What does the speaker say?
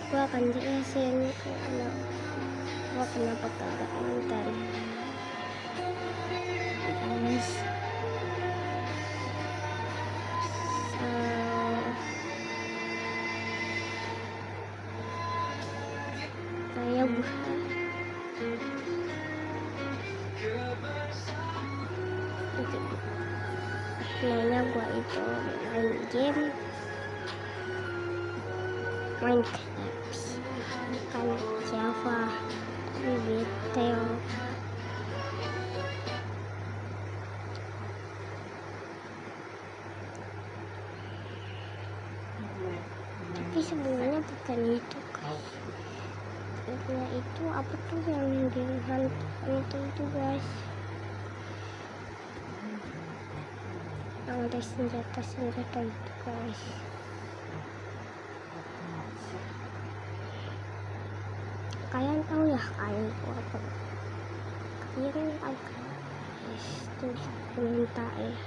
gua akan jelasin gua kenapa kagak nonton guys. Saya bukan kayaknya gua itu main game Minecraft, bukan Java tapi detail. Tapi sebenarnya bukan itu guys. Sebenarnya itu apa tuh yang dihantam itu guys, yang ada senjata itu guys. Kalian tahu ya kalian apa? Kalian agak tulis komentar ya.